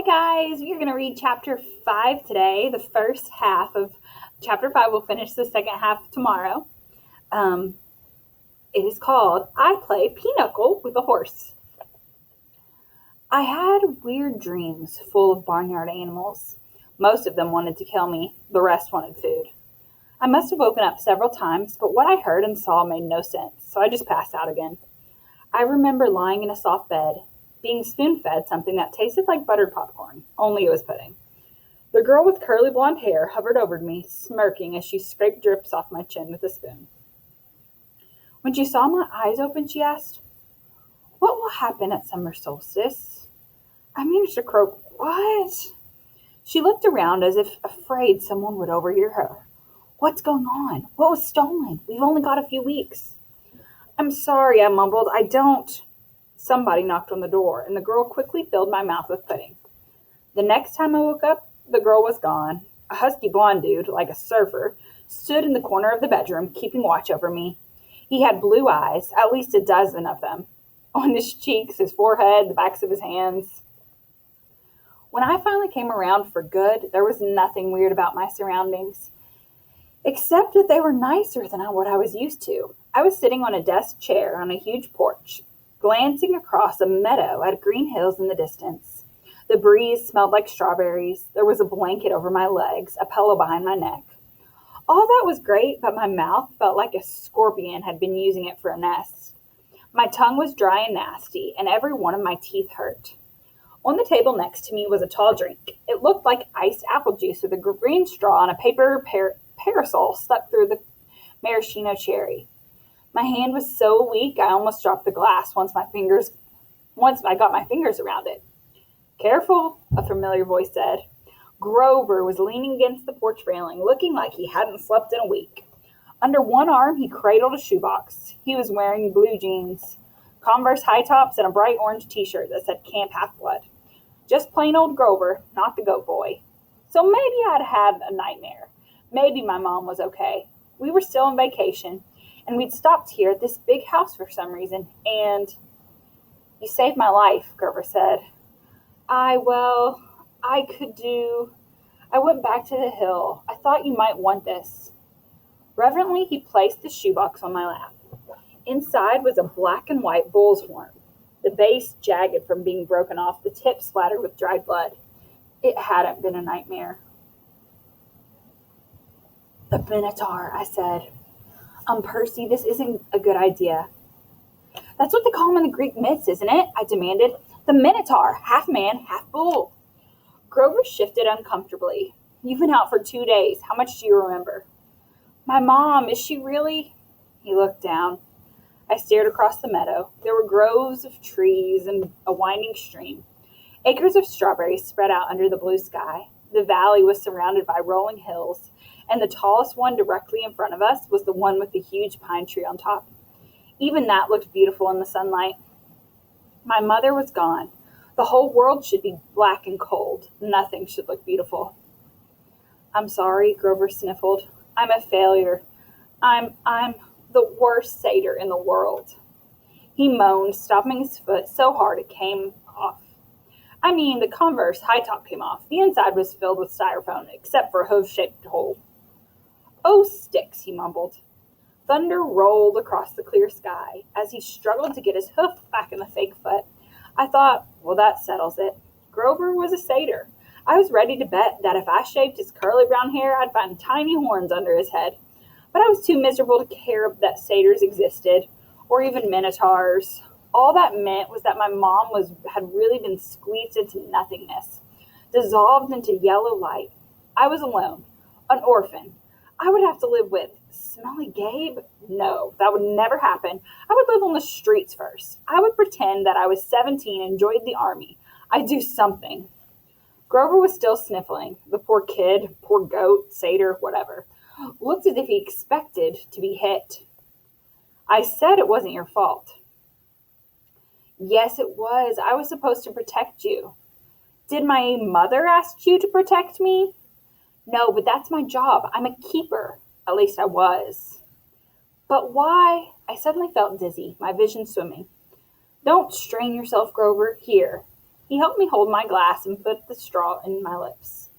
guys, we're going to read chapter 5 today. The first half of chapter 5 will finish the second half tomorrow. Um, it is called I Play Pinochle with a Horse. I had weird dreams full of barnyard animals. Most of them wanted to kill me, the rest wanted food. I must have woken up several times, but what I heard and saw made no sense, so I just passed out again. I remember lying in a soft bed, being spoon-fed something that tasted like buttered popcorn, only it was pudding. The girl with curly blonde hair hovered over me, smirking as she scraped drips off my chin with a spoon. When she saw my eyes open, she asked, "What will happen at summer solstice?" I managed to croak, "What?" She looked around as if afraid someone would overhear her. "What's going on? What was stolen? We've only got a few weeks." "I'm sorry," I mumbled. "I don't." Somebody knocked on the door, and the girl quickly filled my mouth with pudding. The next time I woke up, the girl was gone. A husky blonde dude, like a surfer, stood in the corner of the bedroom, keeping watch over me. He had blue eyes, at least a dozen of them, on his cheeks, his forehead, the backs of his hands. When I finally came around for good, there was nothing weird about my surroundings, except that they were nicer than what I was used to. I was sitting on a desk chair on a huge porch, glancing across a meadow at green hills in the distance. The breeze smelled like strawberries. There was a blanket over my legs, a pillow behind my neck. All that was great, but my mouth felt like a scorpion had been using it for a nest. My tongue was dry and nasty, and every one of my teeth hurt. On the table next to me was a tall drink. It looked like iced apple juice with a green straw and a paper parasol stuck through the maraschino cherry. My hand was so weak I almost dropped the glass once I got my fingers around it. "Careful," a familiar voice said. Grover was leaning against the porch railing, looking like he hadn't slept in a week. Under one arm, he cradled a shoebox. He was wearing blue jeans, Converse high tops, and a bright orange t-shirt that said Camp Half-Blood. Just plain old Grover, not the goat boy. So maybe I'd had a nightmare. Maybe my mom was okay. We were still on vacation, and we'd stopped here at this big house for some reason, and "You saved my life," Grover said. Well, I went back to the hill. I thought you might want this." Reverently, he placed the shoebox on my lap. Inside was a black and white bull's horn, the base jagged from being broken off, the tip splattered with dried blood. It hadn't been a nightmare. "The Minotaur," I said. Percy, this isn't a good idea." "That's what they call him in the Greek myths, isn't it?" I demanded. "The Minotaur, half man, half bull." Grover shifted uncomfortably. "You've been out for 2 days. How much do you remember?" "My mom, is she really?" He looked down. I stared across the meadow. There were groves of trees and a winding stream. Acres of strawberries spread out under the blue sky. The valley was surrounded by rolling hills, and the tallest one directly in front of us was the one with the huge pine tree on top. Even that looked beautiful in the sunlight. My mother was gone. The whole world should be black and cold. Nothing should look beautiful. "I'm sorry," Grover sniffled. "I'm a failure. I'm the worst satyr in the world." He moaned, stomping his foot so hard it came off. The Converse high top came off. The inside was filled with styrofoam, except for a hoof-shaped hole. "Oh, sticks," he mumbled. Thunder rolled across the clear sky. As he struggled to get his hoof back in the fake foot, I thought, well, that settles it. Grover was a satyr. I was ready to bet that if I shaved his curly brown hair, I'd find tiny horns under his head. But I was too miserable to care that satyrs existed, or even minotaurs. All that meant was that my mom had really been squeezed into nothingness, dissolved into yellow light. I was alone, an orphan. I would have to live with Smelly Gabe? No, that would never happen. I would live on the streets first. I would pretend that I was 17 and joined the army. I'd do something. Grover was still sniffling. The poor kid, poor goat, satyr, whatever, looked as if he expected to be hit. "I said it wasn't your fault." "Yes, it was. I was supposed to protect you." "Did my mother ask you to protect me?" "No, but that's my job. I'm a keeper. At least I was." "But why?" I suddenly felt dizzy, my vision swimming. "Don't strain yourself, Grover. Here." He helped me hold my glass and put the straw in my lips.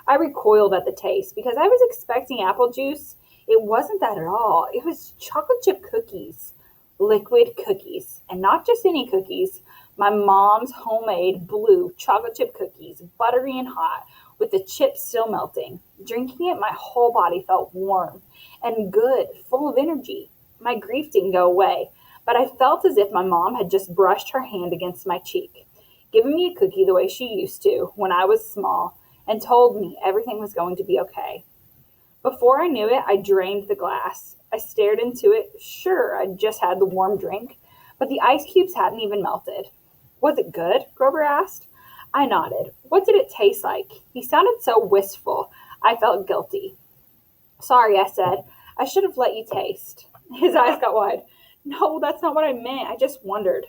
I recoiled at the taste because I was expecting apple juice. It wasn't that at all. It was chocolate chip cookies, liquid cookies, and not just any cookies. My mom's homemade blue chocolate chip cookies, buttery and hot, with the chips still melting. Drinking it, my whole body felt warm and good, full of energy. My grief didn't go away, but I felt as if my mom had just brushed her hand against my cheek, given me a cookie the way she used to when I was small, and told me everything was going to be okay. Before I knew it, I drained the glass. I stared into it. Sure, I'd just had the warm drink, but the ice cubes hadn't even melted. Was it good? Grover asked. I nodded. What did it taste like? He sounded so wistful. I felt guilty. Sorry, I said. I should have let you taste. His eyes got wide. No, that's not what I meant. I just wondered.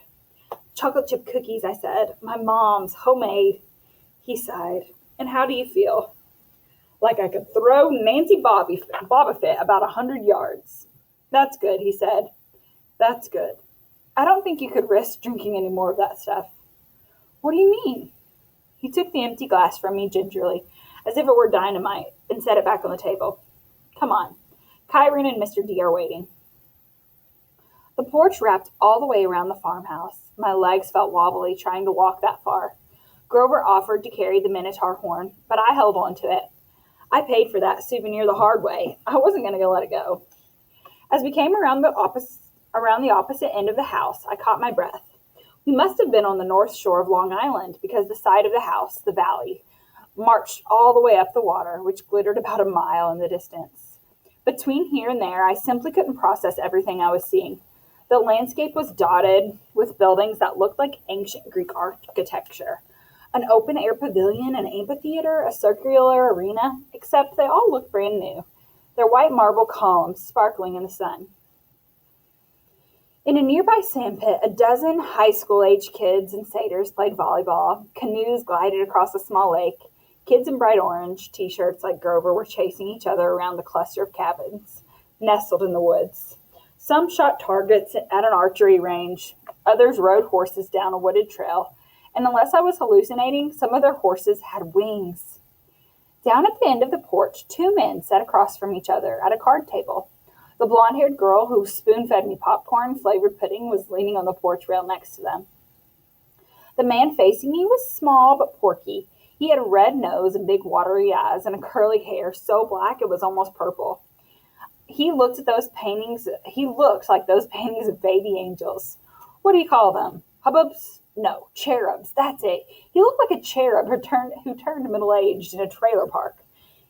Chocolate chip cookies, I said. My mom's, homemade. He sighed. And how do you feel? Like I could throw Nancy Boba Fett about 100 yards. That's good, he said. That's good. I don't think you could risk drinking any more of that stuff. What do you mean? He took the empty glass from me gingerly, as if it were dynamite, and set it back on the table. Come on. Kyron and Mr. D are waiting. The porch wrapped all the way around the farmhouse. My legs felt wobbly trying to walk that far. Grover offered to carry the Minotaur horn, but I held on to it. I paid for that souvenir the hard way. I wasn't going to let it go. As we came around the opposite end of the house, I caught my breath. We must have been on the north shore of Long Island because the side of the house, the valley, marched all the way up the water, which glittered about a mile in the distance. Between here and there, I simply couldn't process everything I was seeing. The landscape was dotted with buildings that looked like ancient Greek architecture. An open-air pavilion, an amphitheater, a circular arena, except they all looked brand new, their white marble columns sparkling in the sun. In a nearby sandpit, a dozen high school-age kids and satyrs played volleyball. Canoes glided across a small lake. Kids in bright orange t-shirts like Grover were chasing each other around the cluster of cabins nestled in the woods. Some shot targets at an archery range. Others rode horses down a wooded trail. And unless I was hallucinating, some of their horses had wings. Down at the end of the porch, two men sat across from each other at a card table. The blonde-haired girl who spoon-fed me popcorn-flavored pudding was leaning on the porch rail next to them. The man facing me was small but porky. He had a red nose and big watery eyes and a curly hair so black it was almost purple. He looked like those paintings of baby angels. What do you call them? Hubbubs? No, cherubs. That's it. He looked like a cherub who turned middle-aged in a trailer park.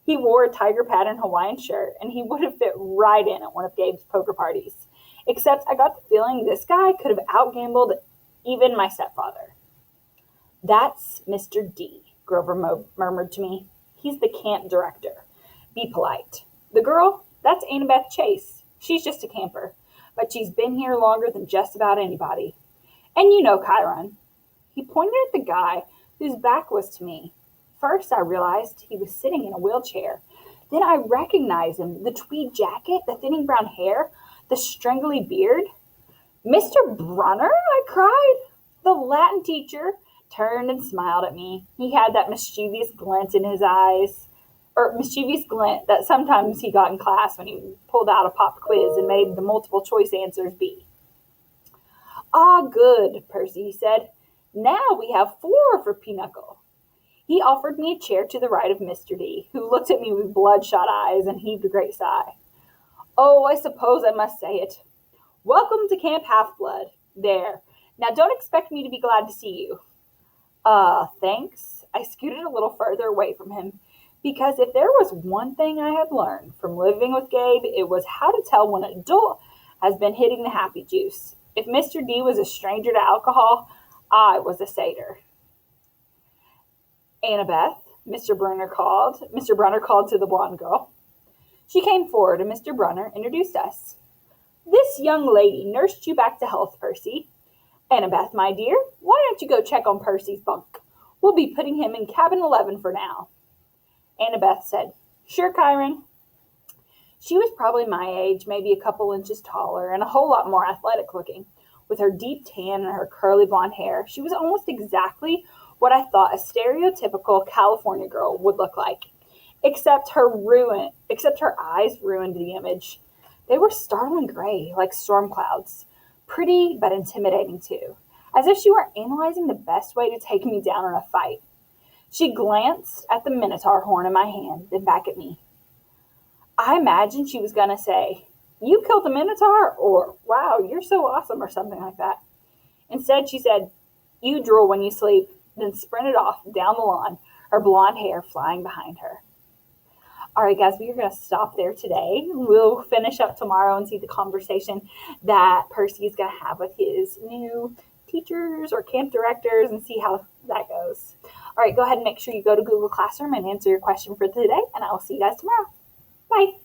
He wore a tiger pattern Hawaiian shirt, and he would have fit right in at one of Gabe's poker parties. Except I got the feeling this guy could have outgambled even my stepfather. That's Mr. D, Grover murmured to me. He's the camp director. Be polite. The girl? That's Annabeth Chase. She's just a camper, but she's been here longer than just about anybody. And you know Chiron. He pointed at the guy whose back was to me. First, I realized he was sitting in a wheelchair. Then I recognized him, the tweed jacket, the thinning brown hair, the strangly beard. Mr. Brunner, I cried. The Latin teacher turned and smiled at me. He had that mischievous glint in his eyes, mischievous glint that sometimes he got in class when he pulled out a pop quiz and made the multiple choice answers B. Ah, good, Percy, he said. Now we have 4 for Pinochle. He offered me a chair to the right of Mr. D, who looked at me with bloodshot eyes and heaved a great sigh. Oh, I suppose I must say it. Welcome to Camp Half-Blood. There. Now don't expect me to be glad to see you. Thanks. I scooted a little further away from him, because if there was one thing I had learned from living with Gabe, it was how to tell when an adult has been hitting the happy juice. If Mr. D was a stranger to alcohol, I was a satyr. Annabeth, Mr. Brunner called to the blonde girl. She came forward and Mr. Brunner introduced us. This young lady nursed you back to health, Percy. Annabeth, my dear, why don't you go check on Percy's bunk? We'll be putting him in cabin 11 for now. Annabeth said, Sure, Chiron. She was probably my age, maybe a couple inches taller, and a whole lot more athletic looking. With her deep tan and her curly blonde hair, she was almost exactly what I thought a stereotypical California girl would look like. Except her eyes ruined the image. They were startling gray, like storm clouds. Pretty, but intimidating too. As if she were analyzing the best way to take me down in a fight. She glanced at the Minotaur horn in my hand, then back at me. I imagined she was going to say, "You killed the Minotaur," or "Wow, you're so awesome," or something like that. Instead, she said, "You drool when you sleep," then sprinted off down the lawn, her blonde hair flying behind her. All right, guys, we are going to stop there today. We'll finish up tomorrow and see the conversation that Percy is going to have with his new teachers or camp directors and see how that goes. All right, go ahead and make sure you go to Google Classroom and answer your question for today, and I will see you guys tomorrow. Bye.